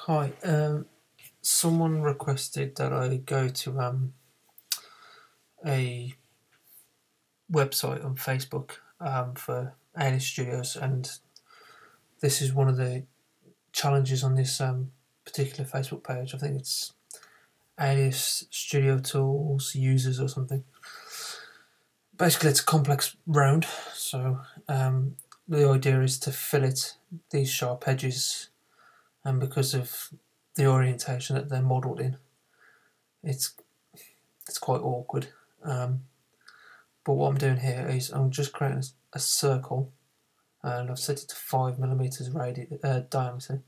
Hi, someone requested that I go to a website on Facebook for Alias Studios, and this is one of the challenges on this particular Facebook page. I think it's Alias Studio Tools Users or something. Basically, it's a complex round, so the idea is to fillet these sharp edges, and because of the orientation that they're modelled in, it's quite awkward. But what I'm doing here is I'm just creating a circle, and I've set it to 5mm diameter.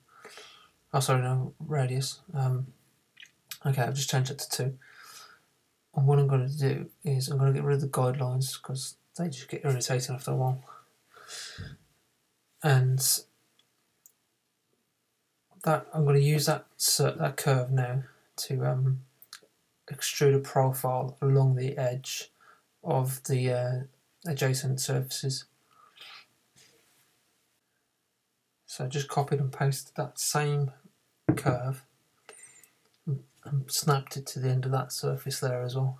Oh, sorry, no, radius. Okay, I've just changed it to 2. And what I'm going to do is I'm going to get rid of the guidelines because they just get irritating after a while. And that I'm going to use that curve now to extrude a profile along the edge of the adjacent surfaces. So I just copied and pasted that same curve and snapped it to the end of that surface there as well,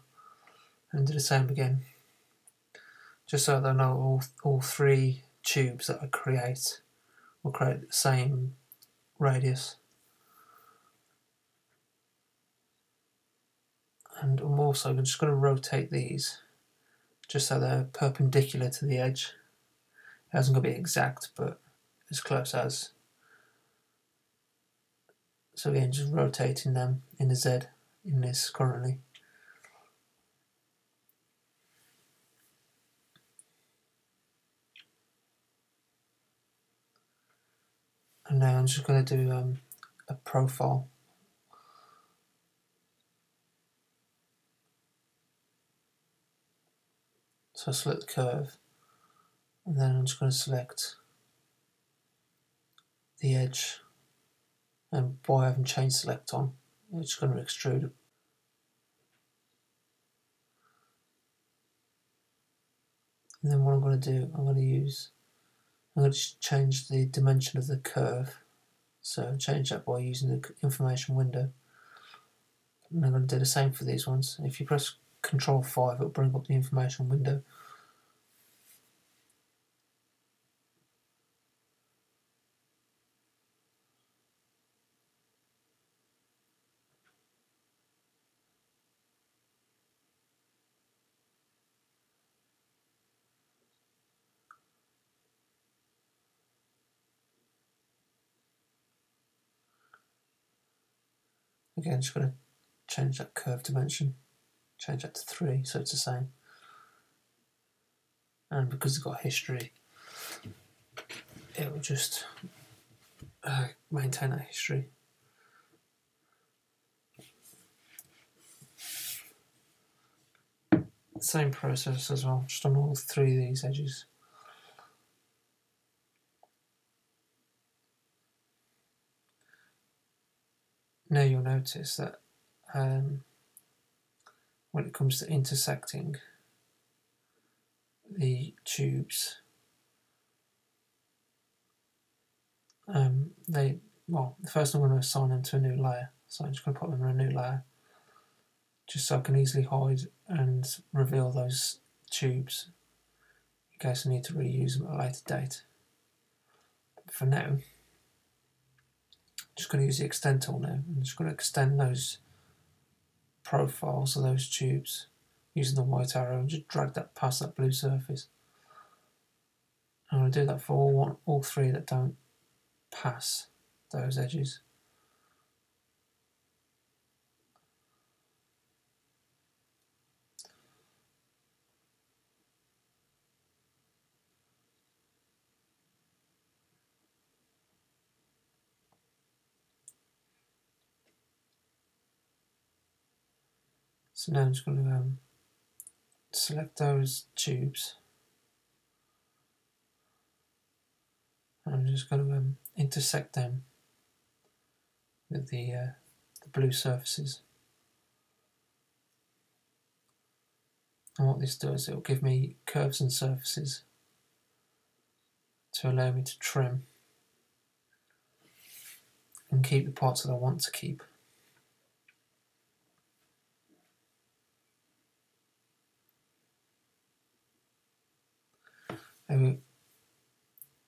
and do the same again, just so that I know all 3 tubes that I create will create the same radius. And I'm also just going to rotate these just so they're perpendicular to the edge. It hasn't got to be exact, but as close as. So again, just rotating them in the Z in this currently. And now I'm just going to do a profile. So I select the curve, and then I'm just going to select the edge. And boy, I haven't changed select on. I'm just going to extrude it. And then what I'm going to do, I'm going to just change the dimension of the curve. So change that by using the information window. And I'm going to do the same for these ones. If you press Control 5, it'll bring up the information window. Again, just going to change that curve dimension, change that to 3 so it's the same. And because it's got history, it will just maintain that history. Same process as well, just on all 3 of these edges. Now you'll notice that when it comes to intersecting the tubes, the first I'm going to assign them to a new layer, so I'm just going to put them in a new layer, just so I can easily hide and reveal those tubes in case I need to reuse them at a later date. But for now, I'm just going to use the extend tool now. I'm just going to extend those profiles of those tubes using the white arrow and just drag that past that blue surface. I'm going to do that for all 3 that don't pass those edges. So now I'm just going to select those tubes, and I'm just going to intersect them with the blue surfaces. And what this does, it will give me curves and surfaces to allow me to trim and keep the parts that I want to keep.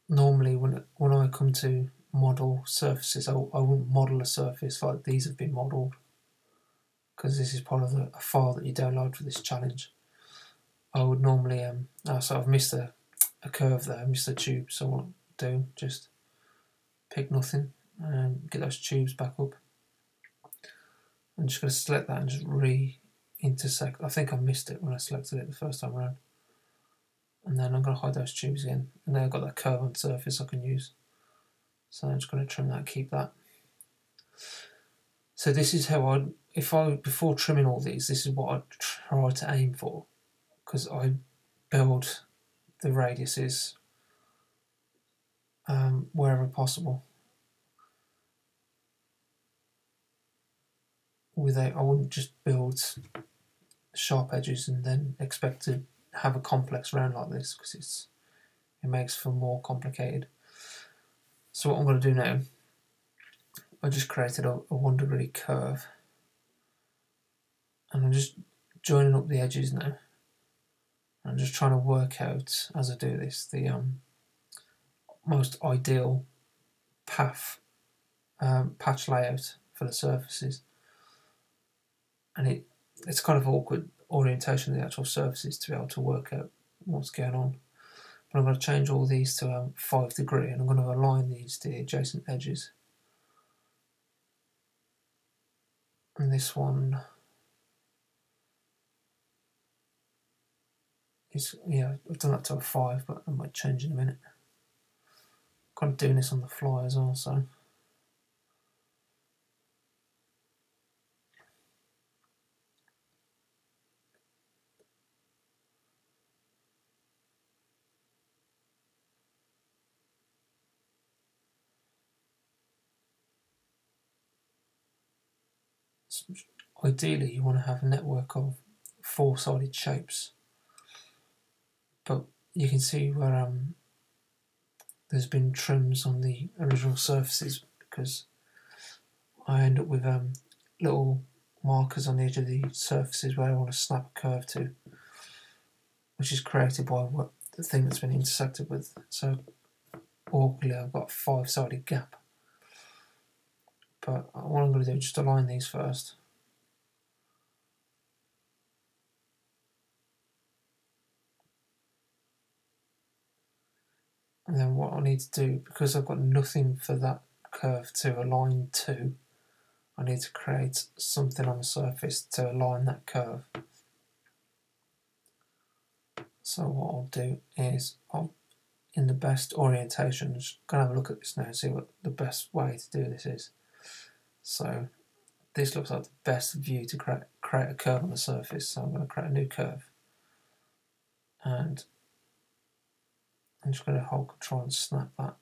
Normally when I come to model surfaces, I wouldn't model a surface like these have been modelled, because this is part of a file that you download for this challenge. I would normally, so I've missed a curve there, I missed a tube, so what I'll do, just pick nothing and get those tubes back up. I'm just going to select that and just re-intersect. I think I missed it when I selected it the first time around. And then I'm going to hide those tubes again. And then I've got that curve on the surface I can use. So I'm just going to trim that and keep that. So this is how before trimming all these, this is what I try to aim for. Because I build the radiuses wherever possible. I wouldn't just build sharp edges and then expect to have a complex round like this, because it makes for more complicated. So what I'm going to do now, I just created a 1 degree curve, and I'm just joining up the edges now. I'm just trying to work out, as I do this, the most ideal patch layout for the surfaces. And it's kind of awkward orientation of the actual surfaces to be able to work out what's going on. But I'm going to change all these to 5 degree, and I'm going to align these to the adjacent edges. And this one is, yeah, I've done that to a 5, but I might change in a minute. Kind of doing this on the fly as well, so. Ideally, you want to have a network of 4-sided shapes, but you can see where there's been trims on the original surfaces, because I end up with little markers on the edge of the surfaces where I want to snap a curve to, which is created by the thing that's been intersected with. So awkwardly, I've got a 5-sided gap. But what I'm going to do is just align these first. And then what I need to do, because I've got nothing for that curve to align to, I need to create something on the surface to align that curve. So what I'll do is, in the best orientation, I'm just going to have a look at this now and see what the best way to do this is. So this looks like the best view to create a curve on the surface, so I'm going to create a new curve. And I'm just going to hold Control and snap that.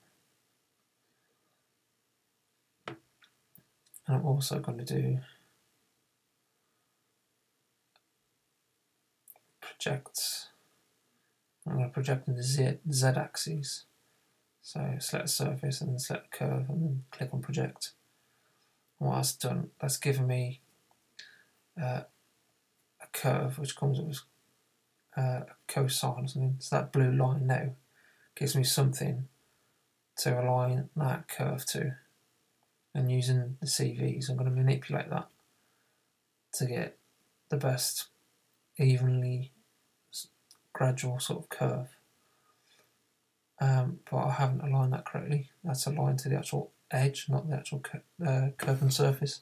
And I'm also going to do project. I'm going to project in the Z axis. So select a surface and then select a curve and then click on project. And what that's done, that's given me a curve which comes with a cosine or something. So that blue line now gives me something to align that curve to. And using the CVs, I'm going to manipulate that to get the best evenly gradual sort of curve. But I haven't aligned that correctly. That's aligned to the actual edge, not the actual curve and surface.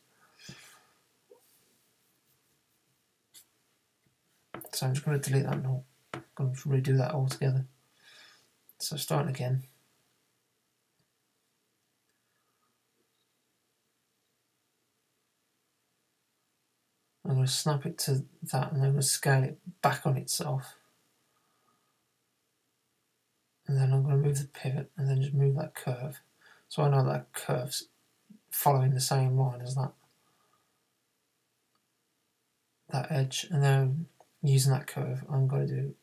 So I'm just going to delete that and I'm going to redo that all together. So starting again. I'm going to snap it to that and then I'm going to scale it back on itself. And then I'm going to move the pivot and then just move that curve. So I know that curve's following the same line as that edge. And then using that curve, I'm going to do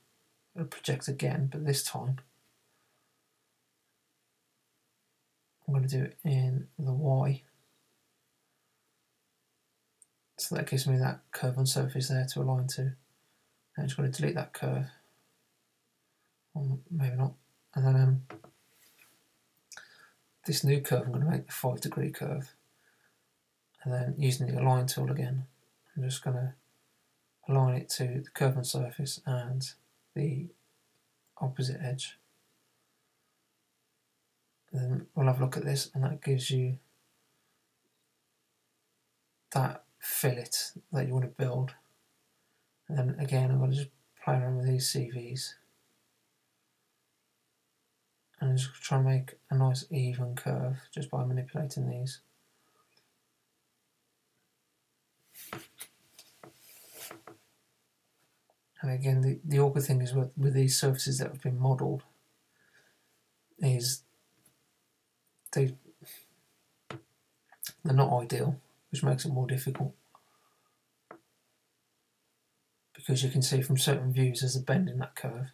a project again, but this time I'm going to do it in the Y. So that gives me that curve on surface there to align to. Now I'm just going to delete that curve, or maybe not, and then this new curve I'm going to make the 5-degree curve, and then using the align tool again, I'm just going to align it to the curve on surface and the opposite edge. And then we'll have a look at this, and that gives you that fillet that you want to build. And then again, I'm going to just play around with these CVs and just try and make a nice even curve just by manipulating these. And again, the awkward thing is with these surfaces that have been modelled is they're not ideal, which makes it more difficult, because you can see from certain views there's a bend in that curve,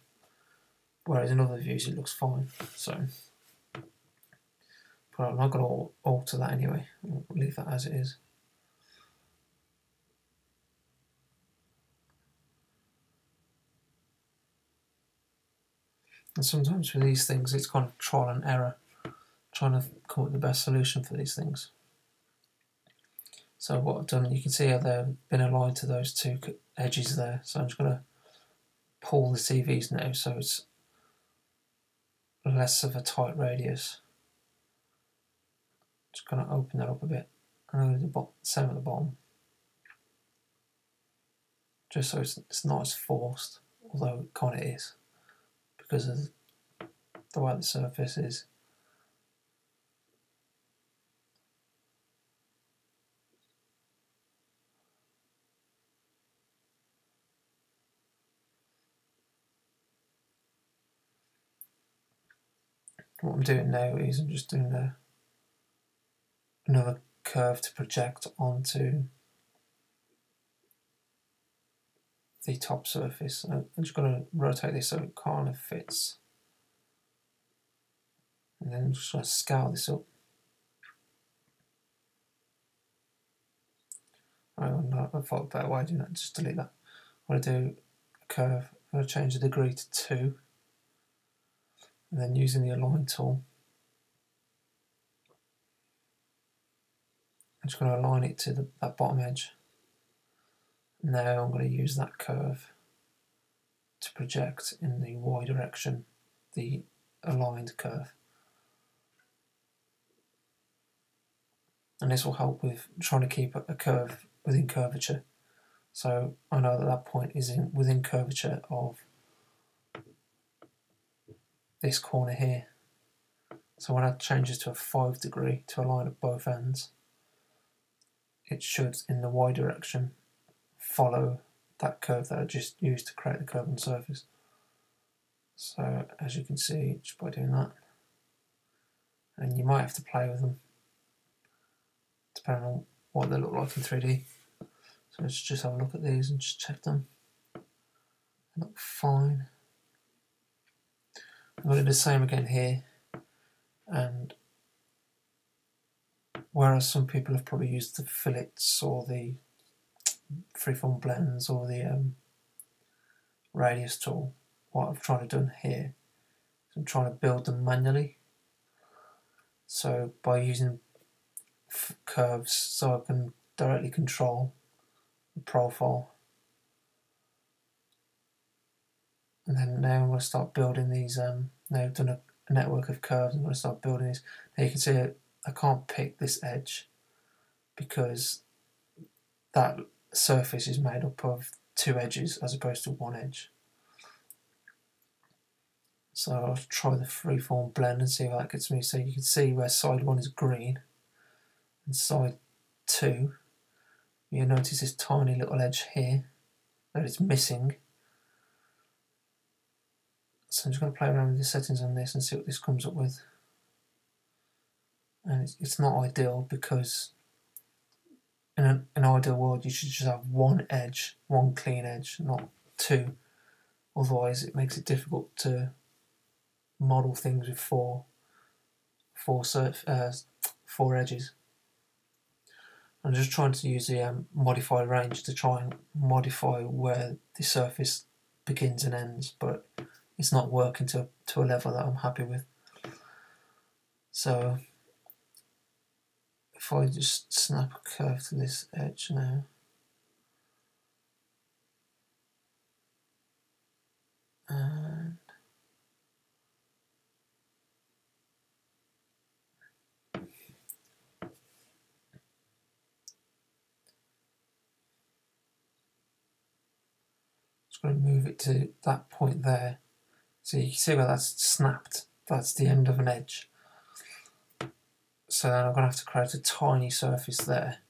whereas in other views it looks fine. So, but I'm not going to alter that anyway. I'll leave that as it is. And sometimes for these things it's kind of trial and error, trying to come up with the best solution for these things. So what I've done, you can see how they've been aligned to those two edges there. So I'm just going to pull the CVs now so it's less of a tight radius. Just going to open that up a bit, and I'm going to do the same at the bottom, just so it's not as forced, although it kind of is because of the way the surface is. What I'm doing now is I'm just doing another curve to project onto the top surface. I'm just going to rotate this so it kind of fits, and then I'm just going to scale this up. I thought a better way of doing that, just delete that. I'm going to do a curve, I'm going to change the degree to 2, and then using the align tool, I'm just going to align it to that bottom edge. Now I'm going to use that curve to project in the Y direction, the aligned curve. And this will help with trying to keep a curve within curvature. So I know that point is within curvature of this corner here. So when I change this to a 5-degree to align at both ends, it should, in the Y direction, follow that curve that I just used to create the curve on surface. So as you can see, just by doing that, and you might have to play with them depending on what they look like in 3D. So let's just have a look at these and just check them. They look fine. I'm going to do the same again here, and whereas some people have probably used the fillets or the freeform blends or the radius tool, what I've tried to do here is I'm trying to build them manually. So by using curves, so I can directly control the profile. And then now I'm going to start building these. Now I've done a network of curves, I'm going to start building these. Now you can see I can't pick this edge because that surface is made up of 2 edges as opposed to 1 edge. So I'll try the freeform blend and see how that gets me. So you can see where side 1 is green and side 2, you'll notice this tiny little edge here that it's missing. So I'm just going to play around with the settings on this and see what this comes up with. And it's not ideal because in an ideal world you should just have 1 edge, 1 clean edge, not 2. Otherwise it makes it difficult to model things with four edges. I'm just trying to use the modify range to try and modify where the surface begins and ends, but it's not working to a level that I'm happy with. So if I just snap a curve to this edge now, and just going to move it to that point there. So you can see where that's snapped. That's the end of an edge. So then I'm going to have to create a tiny surface there,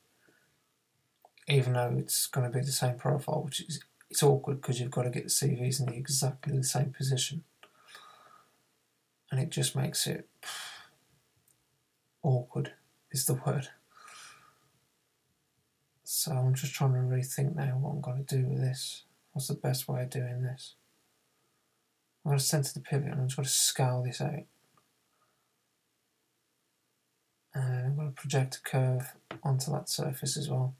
even though it's going to be the same profile, which is it's awkward because you've got to get the CVs in exactly the same position, and it just makes it awkward is the word. So I'm just trying to rethink now what I'm going to do with this. What's the best way of doing this? I'm going to center the pivot and I'm just going to scale this out. And I'm going to project a curve onto that surface as well.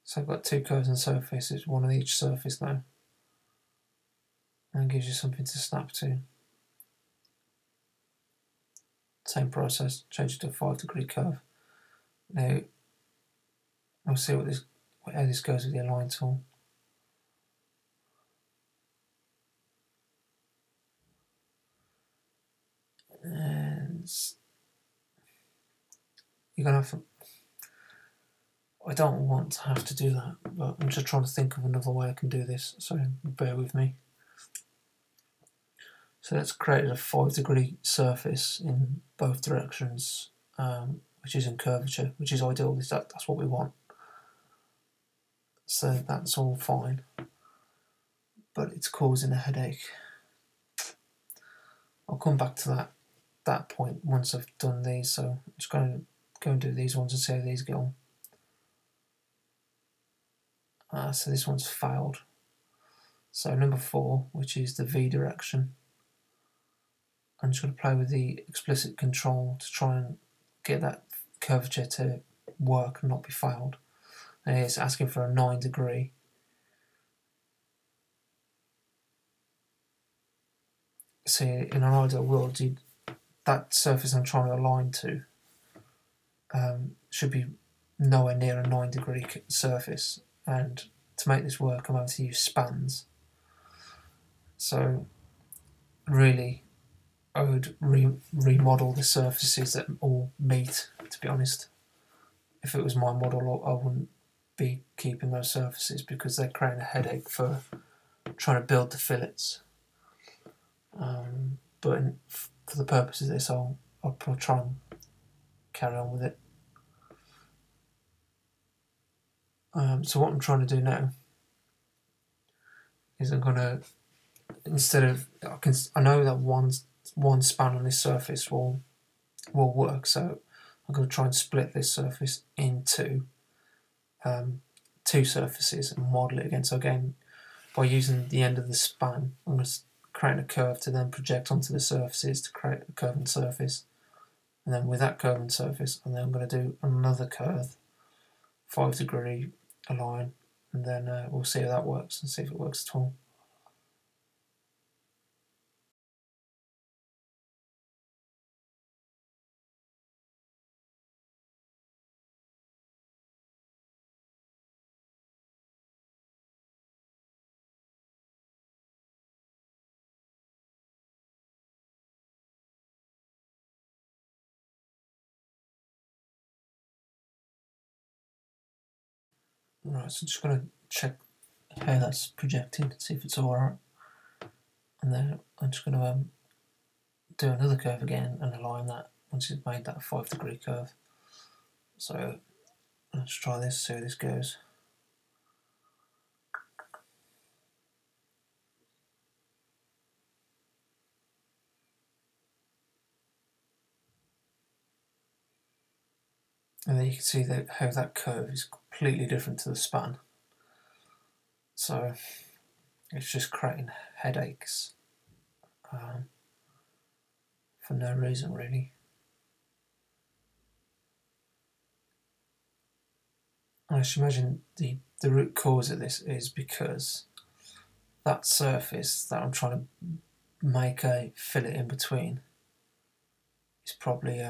So I've got two curves and surfaces, one on each surface now. And it gives you something to snap to. Same process, change it to a 5-degree curve. Now, we'll see how this goes with the align tool. And you're going to have to, I don't want to have to do that, but I'm just trying to think of another way I can do this, so bear with me. So let's create a 5-degree surface in both directions, which is in curvature, which is ideal. That's what we want. So that's all fine, but it's causing a headache. I'll come back to that point once I've done these. So I'm just going to go and do these ones and see how these go on. So this one's failed. So number 4, which is the V direction. I'm just going to play with the explicit control to try and get that curvature to work and not be failed. And it's asking for a 9-degree. So in an ideal world, that surface I'm trying to align to should be nowhere near a 9-degree surface. And to make this work, I'm going to use spans. So really, I would remodel the surfaces that all meet, to be honest. If it was my model, I wouldn't be keeping those surfaces because they're creating a headache for trying to build the fillets. But for the purpose of this, I'll try and carry on with it. So what I'm trying to do now is I'm going to, instead of, I know that one span on this surface will work, so I'm going to try and split this surface into two surfaces and model it again. So again, by using the end of the span, I'm going to create a curve to then project onto the surfaces to create a curved surface. And then with that curved surface, and then I'm going to do another curve, 5-degree align, and then we'll see how that works and see if it works at all. Right, so I'm just going to check how that's projected, see if it's alright. And then I'm just going to do another curve again and align that once it's made that 5-degree curve. So let's try this, see how this goes. And then you can see how that curve is completely different to the span. So it's just creating headaches for no reason really. I should imagine the root cause of this is because that surface that I'm trying to make a fillet in between is probably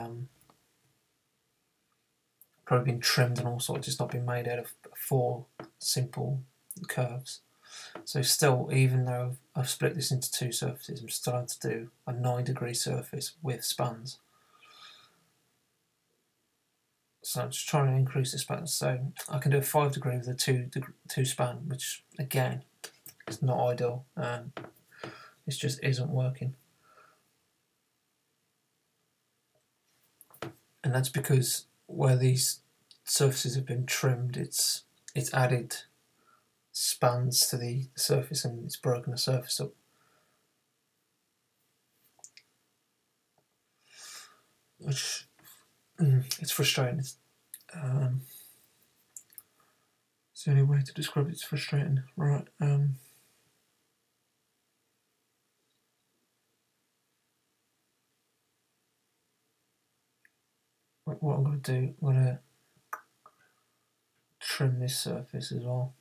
been trimmed and all sorts. It's not been made out of 4 simple curves. So still, even though I've split this into 2 surfaces, I'm still having to do a 9-degree surface with spans. So I'm just trying to increase the span. So I can do a 5-degree with a 2 span, which again is not ideal, and it just isn't working. And that's because where these surfaces have been trimmed, it's added spans to the surface and it's broken the surface up. Which it's frustrating. It's the only way to describe it. It's frustrating. Right. What I'm going to do, I'm going to trim this surface as well.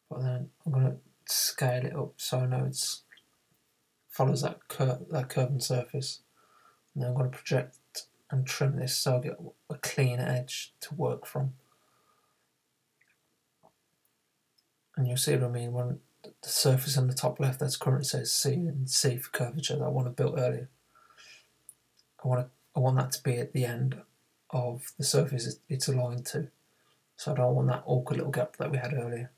But then I'm going to scale it up so I know it follows that curving surface. And then I'm going to project and trim this so I get a clean edge to work from. And you'll see what I mean when the surface on the top left that's currently says C and C for curvature that I want to build earlier. I want that to be at the end of the surface it's aligned to. So I don't want that awkward little gap that we had earlier.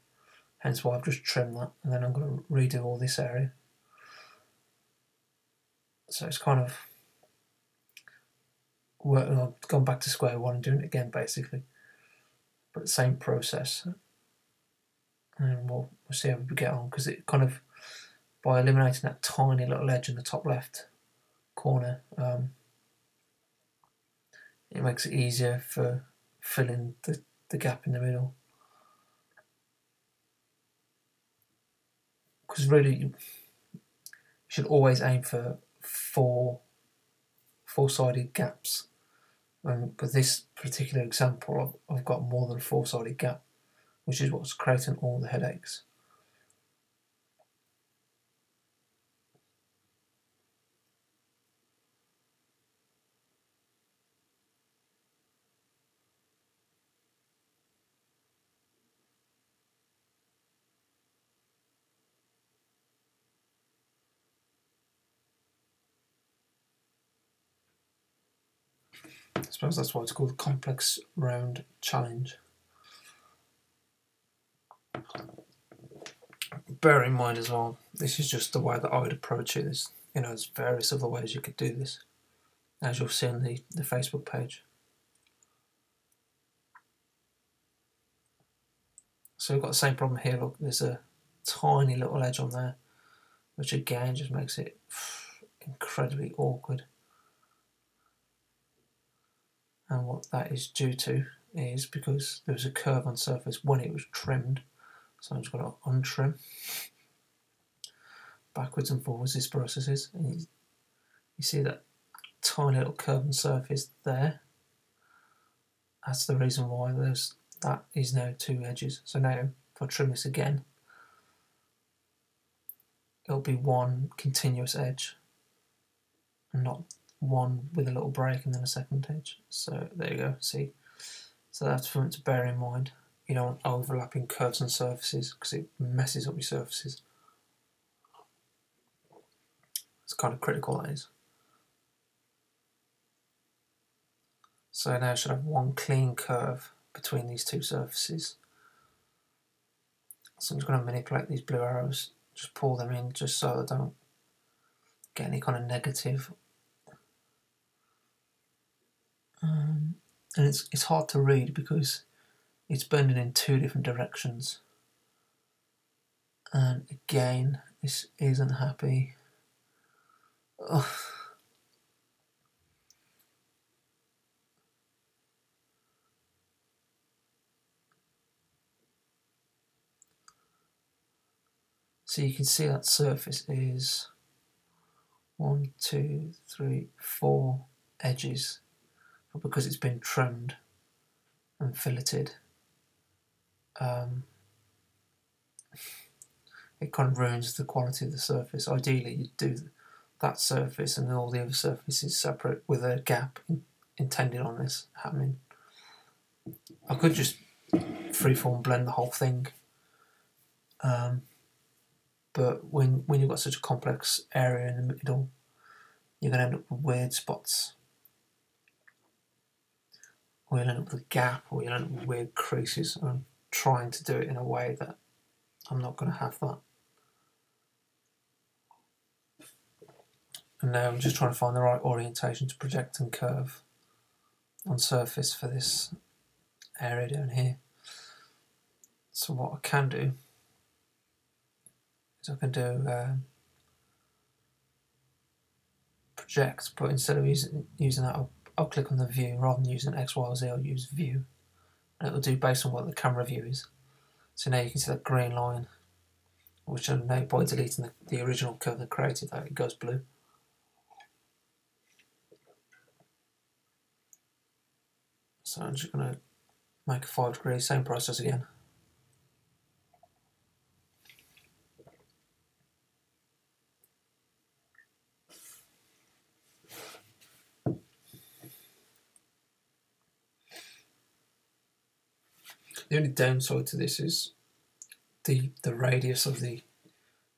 Hence why I've just trimmed that, and then I'm going to redo all this area. So it's kind of I've gone back to square one and doing it again basically, but the same process. And we'll see how we get on, because it kind of, by eliminating that tiny little edge in the top left corner, it makes it easier for filling the gap in the middle. Because really, you should always aim for four-sided gaps. And with this particular example, I've got more than a 4-sided gap, which is what's creating all the headaches. I suppose that's why it's called the complex round challenge. Bear in mind as well, this is just the way that I would approach it. There's various other ways you could do this, as you'll see on the Facebook page. So we've got the same problem here. Look, there's a tiny little edge on there, which again just makes it incredibly awkward. And what that is due to is because there was a curve on surface when it was trimmed. So I'm just going to untrim backwards and forwards this process is. And you see that tiny little curve on surface there. That's the reason why that is now 2 edges. So now if I trim this again, it'll be one continuous edge and not one with a little break and then a second edge. So there you go, see. So that's something to bear in mind. You don't want overlapping curves and surfaces because it messes up your surfaces. It's kind of critical, that is. So now I should have one clean curve between these 2 surfaces. So I'm just going to manipulate these blue arrows, just pull them in just so I don't get any kind of negative. And it's hard to read because it's bending in 2 different directions. And again, this isn't happy. Ugh. So you can see that surface is 1, 2, 3, 4 edges, but because it's been trimmed, and filleted, it kind of ruins the quality of the surface. Ideally, you'd do that surface and all the other surfaces separate with a gap intended on this happening. I could just freeform blend the whole thing, but when you've got such a complex area in the middle, you're going to end up with weird spots, or you'll end up with a gap, or you'll end up with weird creases. I'm trying to do it in a way that I'm not going to have that. And now I'm just trying to find the right orientation to project and curve on surface for this area down here. So what I can do is I can do project, but instead of using that, I'll click on the view. Rather than using X, Y, or Z, I'll use view, and it'll do based on what the camera view is. So now you can see that green line, which I know by deleting the original curve that created that, it goes blue. So I'm just going to make a 5 degrees, same process again. The only downside to this is the radius of the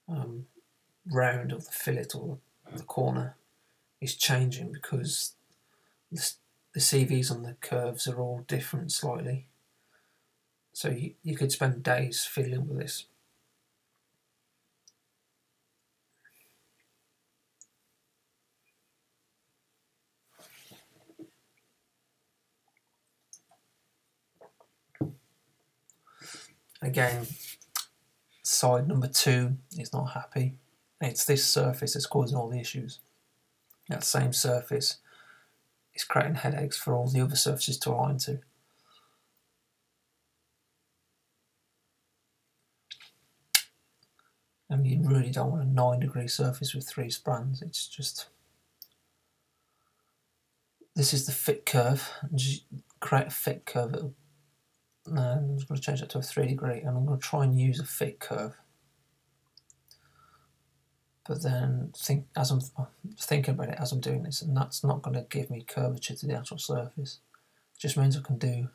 round of the fillet or the corner is changing because the CVs on the curves are all different slightly. So you could spend days fiddling with this. Again, side number 2 is not happy. It's this surface that's causing all the issues. That same surface is creating headaches for all the other surfaces to align to. And you really don't want a 9-degree surface with 3 strands. It's just... This is the fit curve. Just create a fit curve. I'm just going to change that to a 3-degree, and I'm going to try and use a fit curve. But then as I'm thinking about it as I'm doing this, and that's not going to give me curvature to the actual surface. It just means I can do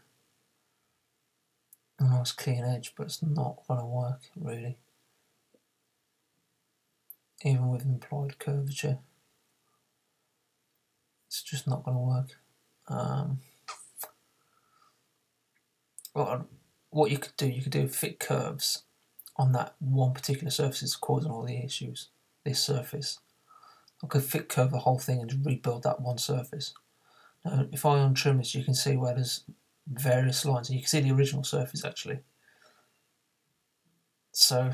a nice clean edge, but it's not going to work really, even with implied curvature. It's just not going to work. Well, what you could do fit curves on that one particular surface that's causing all the issues. This surface, I could fit curve the whole thing and just rebuild that one surface. Now, if I untrim this, you can see where there's various lines. You can see the original surface actually. So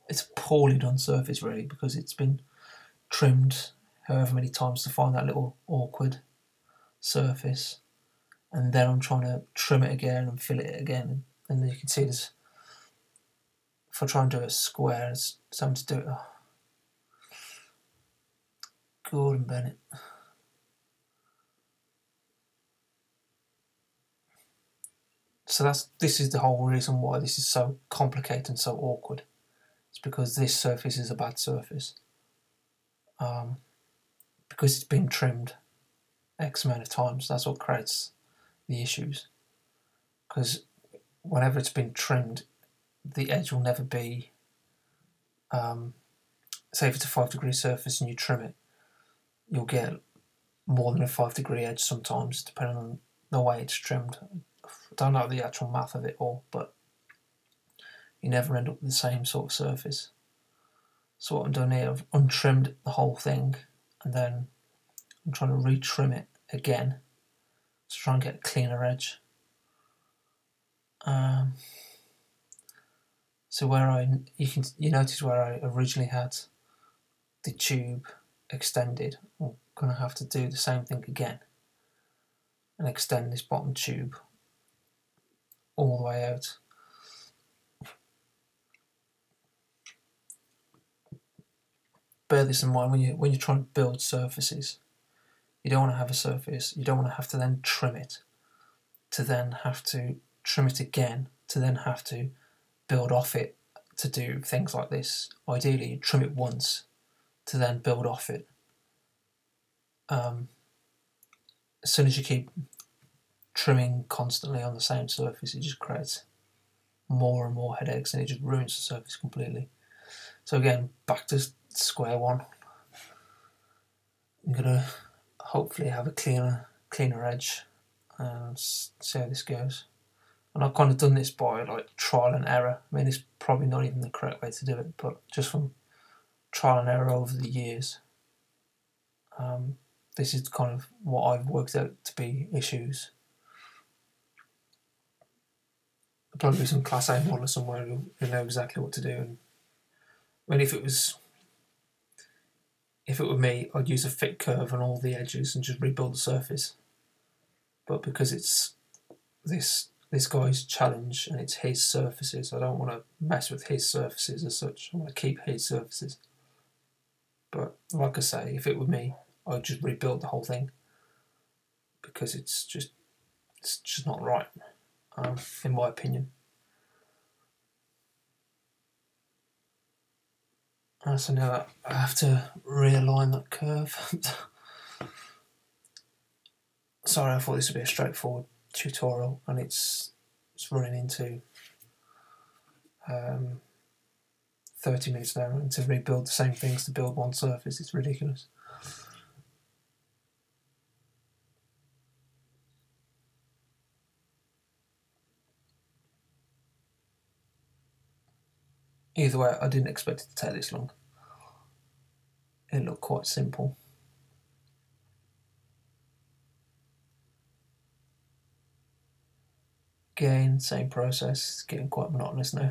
it's a poorly done surface really, because it's been trimmed however many times to find that little awkward surface, and then I'm trying to trim it again and fill it again, and you can see there's, if I try and do a square, it's something to do it. Oh. Gordon Bennett. So this is the whole reason why this is so complicated and so awkward. It's because this surface is a bad surface. Because it's been trimmed X amount of times, that's what creates the issues. Because whenever it's been trimmed, the edge will never be, say if it's a 5-degree surface and you trim it, you'll get more than a 5-degree edge sometimes, depending on the way it's trimmed. I don't know the actual math of it all, but you never end up with the same sort of surface. So what I'm doing here, I've untrimmed the whole thing, and then I'm trying to retrim it again to try and get a cleaner edge. So where you notice where I originally had the tube extended, I'm going to have to do the same thing again and extend this bottom tube all the way out. Bear this in mind when you're trying to build surfaces. You don't want to have a surface, you don't want to have to then trim it, to then have to trim it again, to then have to build off it to do things like this. Ideally, you trim it once to then build off it. As soon as you keep trimming constantly on the same surface, it just creates more and more headaches, and it just ruins the surface completely. So again, back to square one. I'm gonna hopefully have a cleaner edge and see how this goes. And I've kind of done this by like trial and error. I mean, it's probably not even the correct way to do it, but just from trial and error over the years, this is kind of what I've worked out to be issues. There'll probably be some Class A modeler somewhere who know exactly what to do. And I mean, if it were me, I'd use a fit curve on all the edges and just rebuild the surface. But because it's this guy's challenge and it's his surfaces, I don't want to mess with his surfaces as such. I want to keep his surfaces. But like I say, if it were me, I'd just rebuild the whole thing, because it's just not right, in my opinion. So now I have to realign that curve. Sorry, I thought this would be a straightforward tutorial, and it's running into 30 minutes now, and to rebuild the same things to build one surface, it's ridiculous. Either way, I didn't expect it to take this long. It looked quite simple. Again, same process. It's getting quite monotonous now.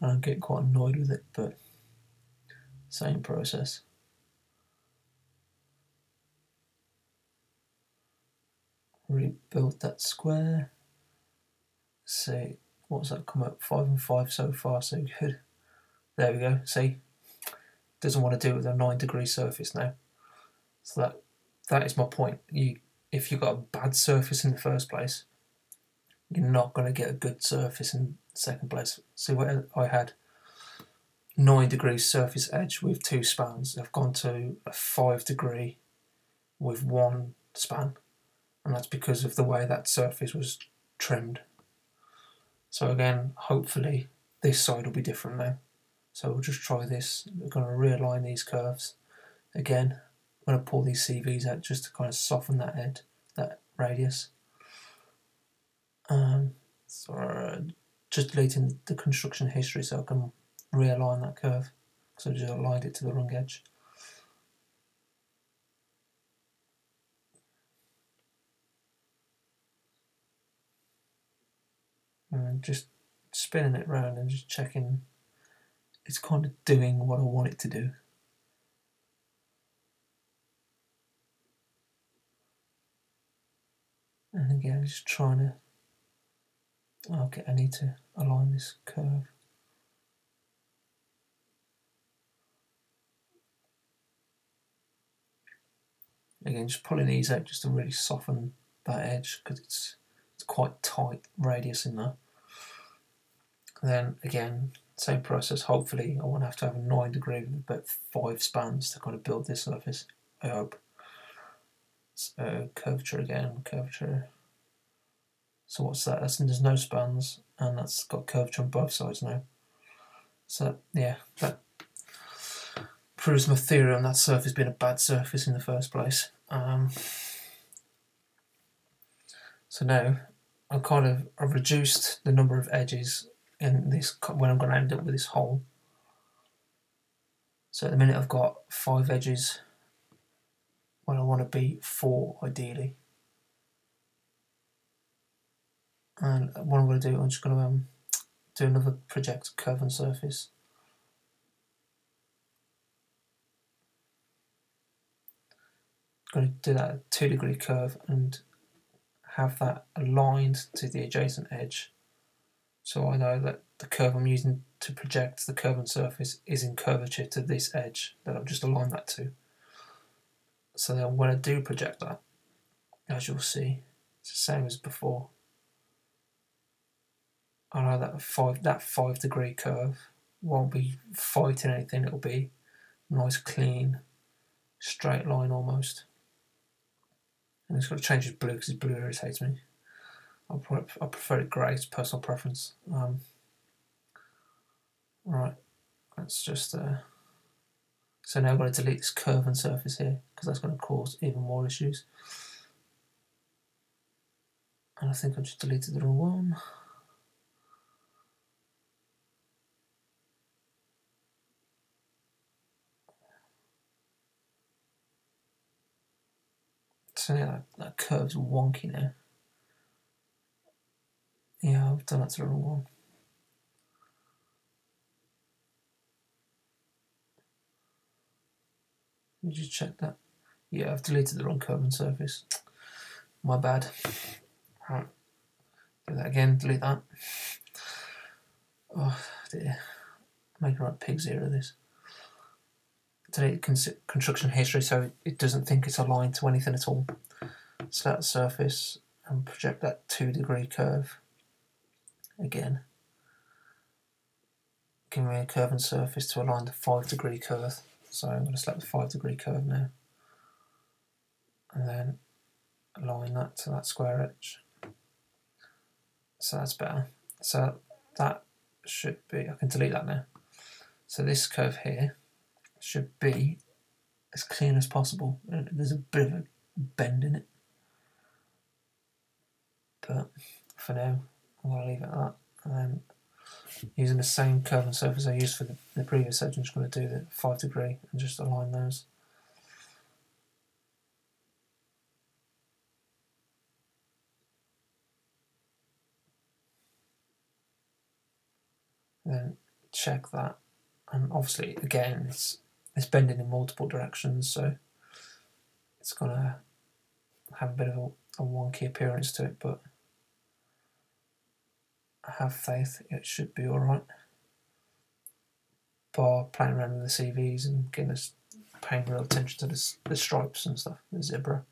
I'm getting quite annoyed with it, but same process. Rebuild that square. See, what's that come up? 5 and 5 so far, so good. There we go. See, doesn't want to do it with a 9-degree surface now. So that is my point. If you've got a bad surface in the first place, you're not going to get a good surface in the second place. See, where I had 9 degrees surface edge with 2 spans, I've gone to a 5-degree with 1 span, and that's because of the way that surface was trimmed. So again, hopefully this side will be different now. So we'll just try this. We're going to realign these curves. Again, I'm going to pull these CVs out just to kind of soften that edge, that radius. So just deleting the construction history so I can realign that curve, because I just aligned it to the wrong edge. And just spinning it round and just checking it's kind of doing what I want it to do. And again, just trying to, okay, I need to align this curve. Again, just pulling these out just to really soften that edge, because it's quite tight radius in there. And then again, same process. Hopefully I won't have to have a 9-degree with about 5 spans to kind of build this surface, I hope. So curvature again, curvature. So what's that? There's no spans, and that's got curvature on both sides now. So yeah, that proves my theory on that surface being a bad surface in the first place. So now I've reduced the number of edges in this when I'm going to end up with this hole. So at the minute I've got 5 edges when I want to be 4 ideally. And what I'm going to do, I'm just going to do another project curve and surface. I'm going to do that 2-degree curve and have that aligned to the adjacent edge, so I know that the curve I'm using to project the curve and surface is in curvature to this edge that I've just aligned that to. So then when I do project that, as you'll see, it's the same as before. I know that 5 degree curve won't be fighting anything, it'll be nice clean straight line almost. And it's got to change his blue because his blue irritates me. I prefer it grey, it's personal preference. Right, let's just so now I'm going to delete this curve and surface here because that's going to cause even more issues. And I think I just deleted the wrong one. So yeah, that curve's wonky now. Yeah, I've done that to the wrong one. Let me just check that. Yeah, I've deleted the wrong curve and surface. My bad. Right, do that again, delete that. Oh dear, making right pig's ear of this. Delete construction history so it doesn't think it's aligned to anything at all. Select the surface and project that 2 degree curve again. Give me a curve and surface to align the 5 degree curve. So I'm going to select the 5 degree curve now. And then align that to that square edge. So that's better. So that should be, I can delete that now. So this curve here should be as clean as possible. There's a bit of a bend in it. But for now, I'm going to leave it at that. And then using the same curve and surface I used for the previous edge, I'm just going to do the 5 degree and just align those. Then check that, and obviously again it's bending in multiple directions, so it's gonna have a bit of a wonky appearance to it, but I have faith it should be alright. Bar playing around with the CVs and getting us paying real attention to the stripes and stuff, the zebra.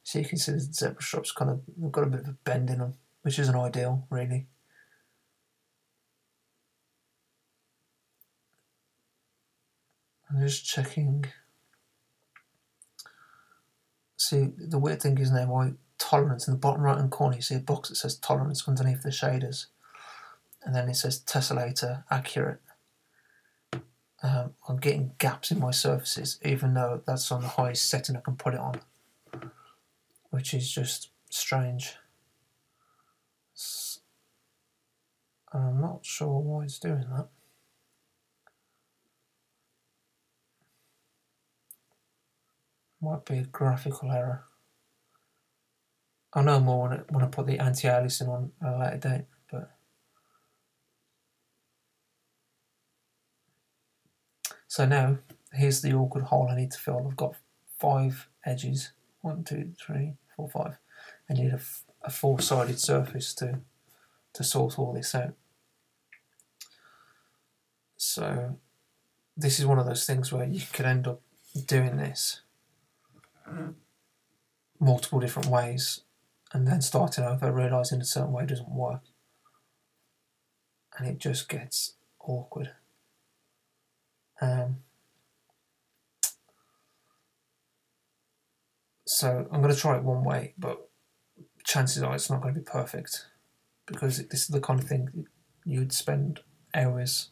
So you can see the zebra stripes kind of, they've got a bit of a bend in them, which isn't ideal really. I'm just checking. See, the weird thing is now my tolerance in the bottom right hand corner, you see a box that says tolerance underneath the shaders, and then it says tessellator accurate. I'm getting gaps in my surfaces even though that's on the highest setting I can put it on, which is just strange. I'm not sure why it's doing that. Might be a graphical error. I'll know more when I put the anti-aliasing on at a later date, but so now here's the awkward hole I need to fill. I've got 5 edges, 1, 2, 3, 4, 5. I need a 4-sided surface to sort all this out. So this is one of those things where you could end up doing this multiple different ways and then starting over, realising a certain way doesn't work, and it just gets awkward. So I'm going to try it one way, but chances are it's not going to be perfect, because this is the kind of thing you'd spend hours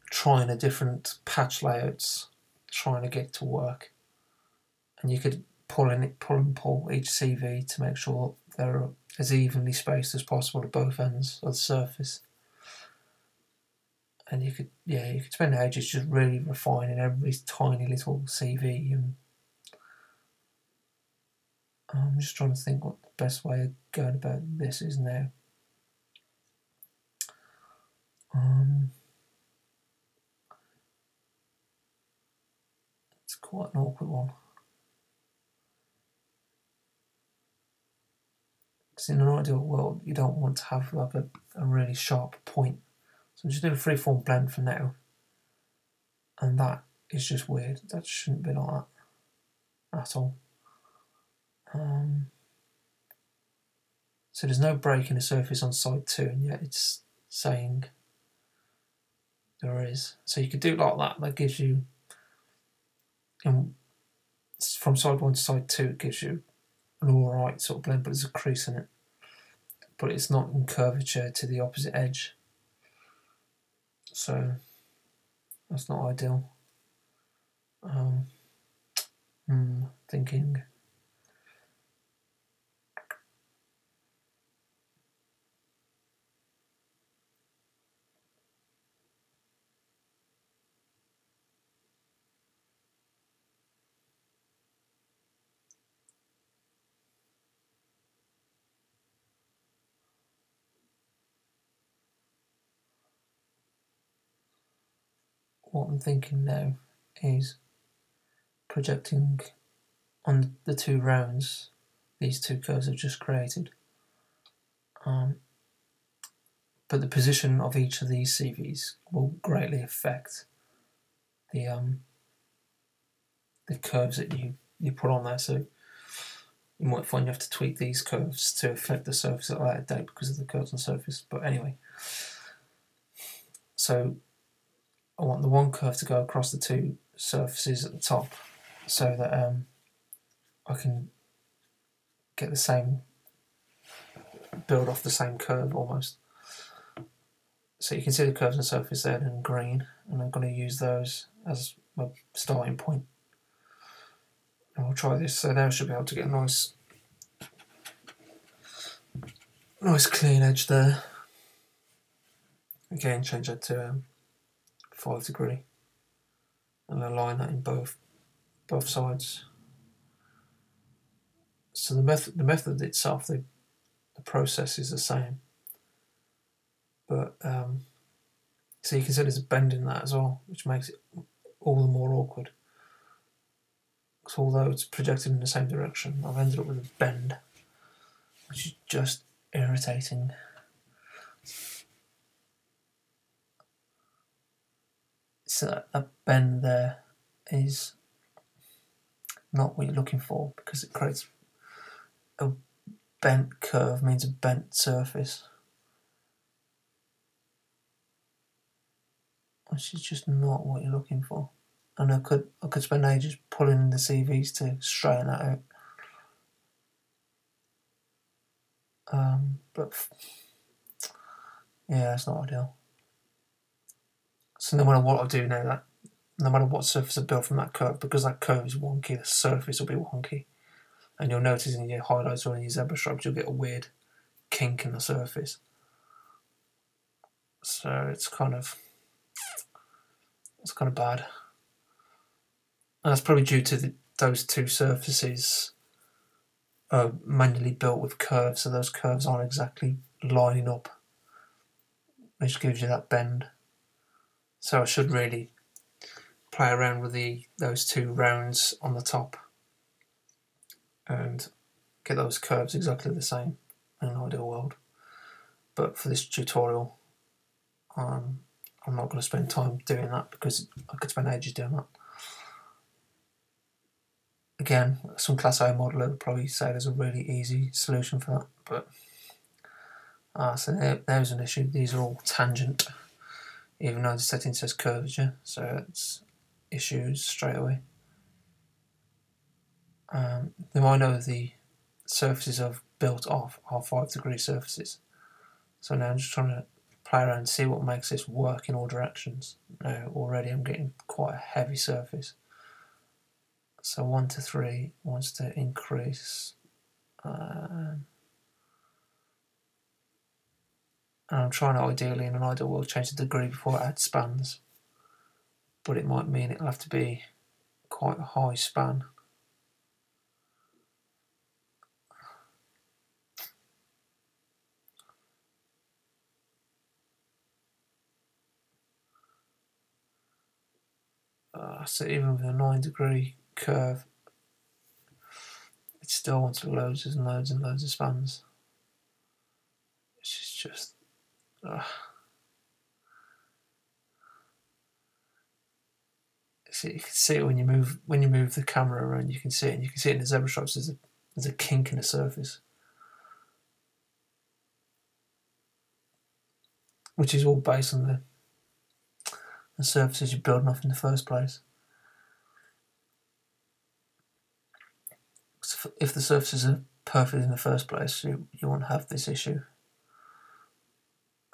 trying a different patch layouts, trying to get to work, and you could pull each CV to make sure they're as evenly spaced as possible at both ends of the surface. And you could spend ages just really refining every tiny little CV. And I'm just trying to think what the best way of going about this is now. It's quite an awkward one. Because in an ideal world, you don't want to have like a really sharp point. So I'm just doing a freeform blend for now. And that is just weird. That shouldn't be like that. at all. So there's no break in the surface on side 2, and yet it's saying there is. So you could do it like that. That gives you, from side 1 to side 2, it gives you an alright sort of blend, but there's a crease in it. But it's not in curvature to the opposite edge. So that's not ideal. Thinking. What I'm thinking now is projecting on the 2 rounds these 2 curves I've just created. But the position of each of these CVs will greatly affect the curves that you put on there. So you might find you have to tweak these curves to affect the surface at a later date because of the curves on the surface. But anyway, so I want the one curve to go across the 2 surfaces at the top, so that I can get the same, build off the same curve almost. So you can see the curves on the surface there in green, and I'm going to use those as my starting point. And we'll try this. So there I should be able to get a nice clean edge there. Again, change that to 5 degree and align that in both sides. So the method itself, the process is the same, but so you can see there's a bend in that as well, which makes it all the more awkward. Because although it's projected in the same direction, I've ended up with a bend, which is just irritating. So that bend there is not what you're looking for, because it creates a bent curve, means a bent surface, which is just not what you're looking for. And I could spend ages pulling the CVs to straighten that out. But yeah, it's not ideal. So no matter what I do now, no matter what surface I build from that curve, because that curve is wonky, the surface will be wonky. And you'll notice in your highlights or in your zebra stripes, you'll get a weird kink in the surface. So it's kind of bad. And that's probably due to those 2 surfaces are manually built with curves, so those curves aren't exactly lining up, which gives you that bend. So I should really play around with those 2 rounds on the top and get those curves exactly the same in an ideal world. But for this tutorial, I'm not going to spend time doing that, because I could spend ages doing that. Again, some Class A modeler would probably say there's a really easy solution for that, but so there's an issue. These are all tangent, even though the setting says curvature, so it's issues straight away. Now I know the surfaces I've built off are 5 degree surfaces, so now I'm just trying to play around and see what makes this work in all directions. Now already I'm getting quite a heavy surface. So 1 to 3 wants to increase, and I'm trying to ideally, in an ideal world, change the degree before I add spans, but it might mean it'll have to be quite a high span. So even with a 9 degree curve, it still wants loads and loads and loads of spans. It's just you can see it when you move the camera around. You can see it, and you can see it in the zebra stripes. There's a kink in the surface, which is all based on the surfaces you're building off in the first place. So if the surfaces are perfect in the first place, you won't have this issue.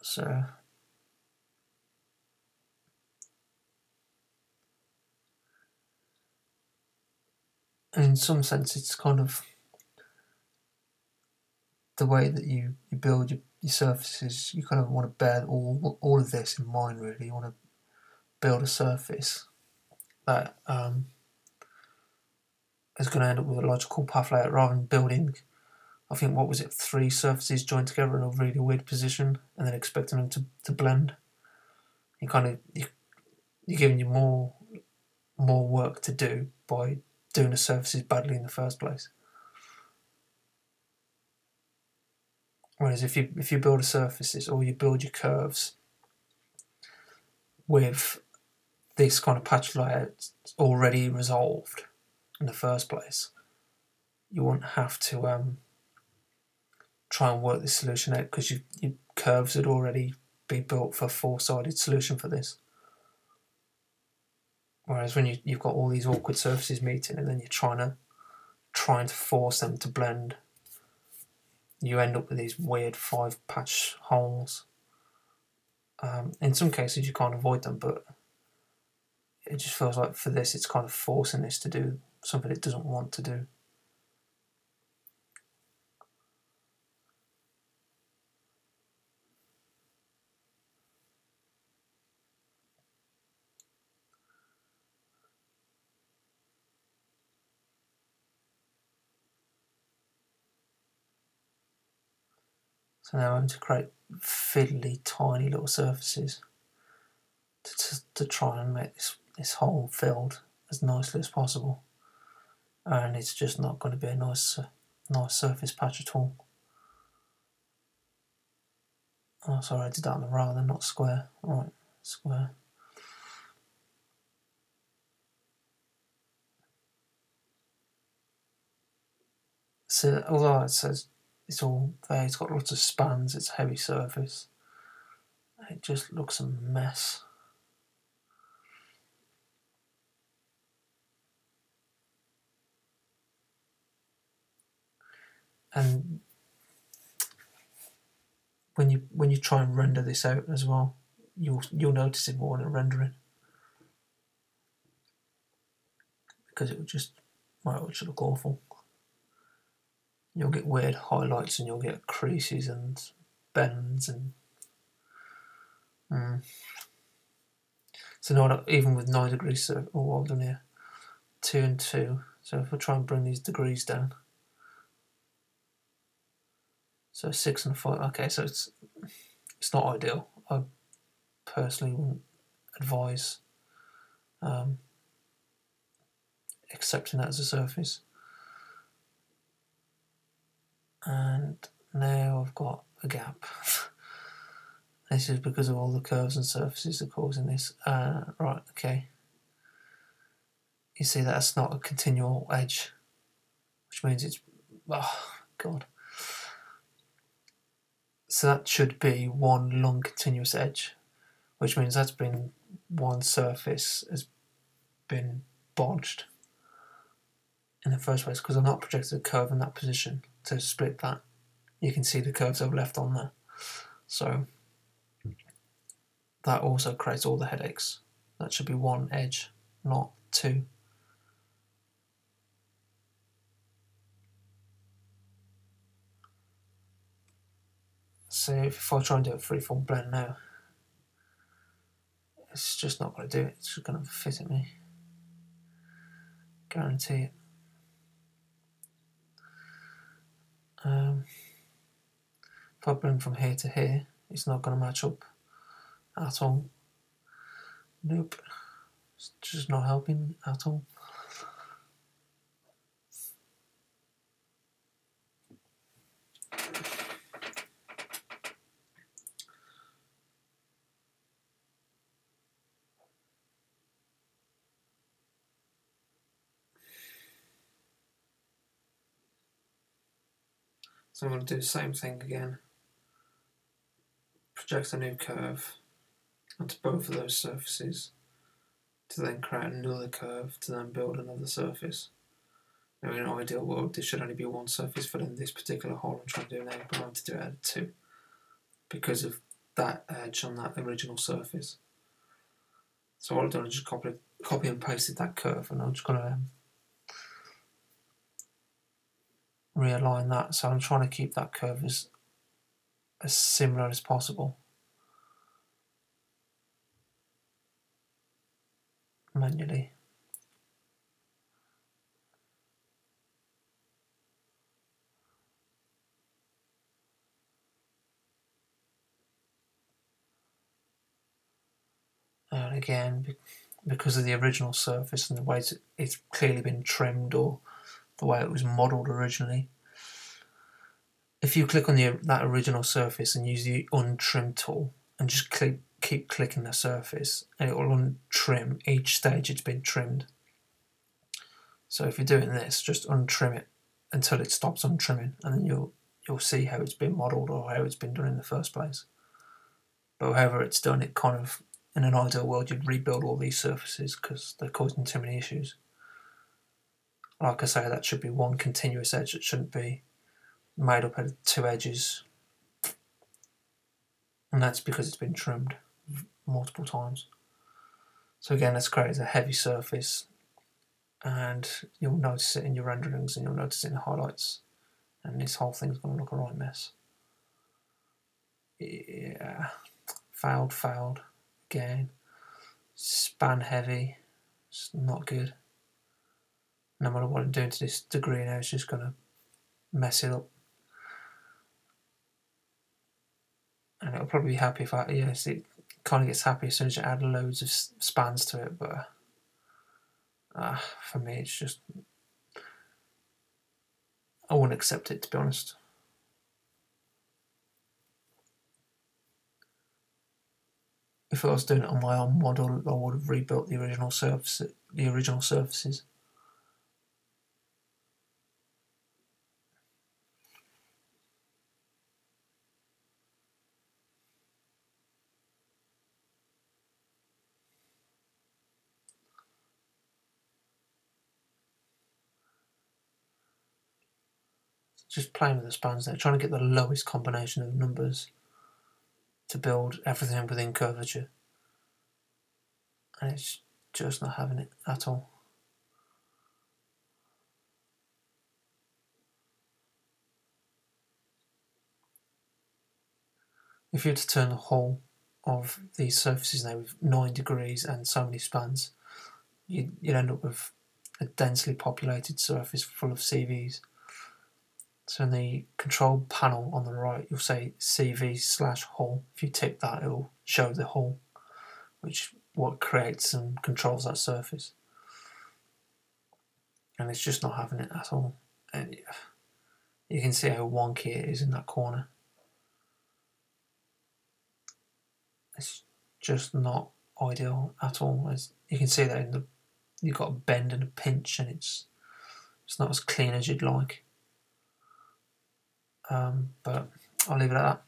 So and in some sense, it's kind of the way that you build your surfaces. You kind of want to bear all of this in mind, really. You want to build a surface that is going to end up with a logical path layout, rather than building, I think, what was it, 3 surfaces joined together in a really weird position and then expecting them to blend. You're giving you more work to do by doing the surfaces badly in the first place. Whereas if you build a surfaces, or you build your curves with this kind of patch layout already resolved in the first place, you won't have to try and work this solution out, because your curves would already be built for a 4-sided solution for this. Whereas when you've got all these awkward surfaces meeting, and then you're trying to force them to blend, you end up with these weird 5-patch holes. In some cases you can't avoid them, but it just feels like for this it's kind of forcing this to do something it doesn't want to do. So now I'm having to create fiddly tiny little surfaces to try and make this hole filled as nicely as possible, and it's just not going to be a nice surface patch at all. Oh, sorry, I did that on the rather, not square. Right, square. So although it says it's all there, it's got lots of spans, it's a heavy surface, it just looks a mess. And when you try and render this out as well, you'll notice it more in the rendering, because it will just, well, it should look awful. You'll get weird highlights, and you'll get creases and bends and so now, even with 9 degrees, oh, well done here, 2 and 2. So if I try and bring these degrees down, so 6 and 5. Okay, so it's not ideal. I personally wouldn't advise accepting that as a surface. And now I've got a gap. This is because of all the curves and surfaces that are causing this. Right, okay. You see that's not a continual edge, which means it's, oh god. So that should be one long continuous edge, which means that's been one surface has been bodged in the first place, because I've not projected a curve in that position to split that. You can see the curves I've left on there. So that also creates all the headaches. That should be one edge, not 2. So if I try and do a freeform blend now, it's just not going to do it. It's just going to fit at me. Guarantee it. If I blend from here to here, it's not going to match up at all. Nope. It's just not helping at all. So I'm going to do the same thing again. Project a new curve onto both of those surfaces to then create another curve to then build another surface. Now in an ideal world this should only be one surface, but in this particular hole I'm trying to do now, but I want to do it out of two because of that edge on that original surface. So what I've done is just copy and pasted that curve, and I'm just going to realign that. So I'm trying to keep that curve as similar as possible manually. And again, because of the original surface and the way it's clearly been trimmed, or the way it was modelled originally, if you click on that original surface and use the untrim tool and just keep clicking the surface, and it will untrim each stage it's been trimmed. So if you're doing this, just untrim it until it stops untrimming, and then you'll see how it's been modelled or how it's been done in the first place. But however it's done, it kind of, in an ideal world, you'd rebuild all these surfaces because they're causing too many issues. Like I say, that should be one continuous edge. It shouldn't be made up out of two edges, and that's because it's been trimmed multiple times. So again, let's create a heavy surface, and you'll notice it in your renderings and you'll notice it in the highlights, and this whole thing's going to look a right mess. Yeah, failed again. Span heavy, it's not good. No matter what I'm doing to this degree now, it's just going to mess it up. And it'll probably be happy if it kind of gets happy as soon as you add loads of spans to it, but for me it's just, I wouldn't accept it, to be honest. If I was doing it on my own model, I would have rebuilt the original surfaces. Just playing with the spans there, trying to get the lowest combination of numbers to build everything within curvature. And it's just not having it at all. If you were to turn the whole of these surfaces now with 9 degrees and so many spans, you'd end up with a densely populated surface full of CVs. So in the control panel on the right, you'll say CV/hull. If you tick that, it will show the hull, which what creates and controls that surface. And it's just not having it at all. And you can see how wonky it is in that corner. It's just not ideal at all. As you can see that you've got a bend and a pinch, and it's not as clean as you'd like. But I'll leave it at that.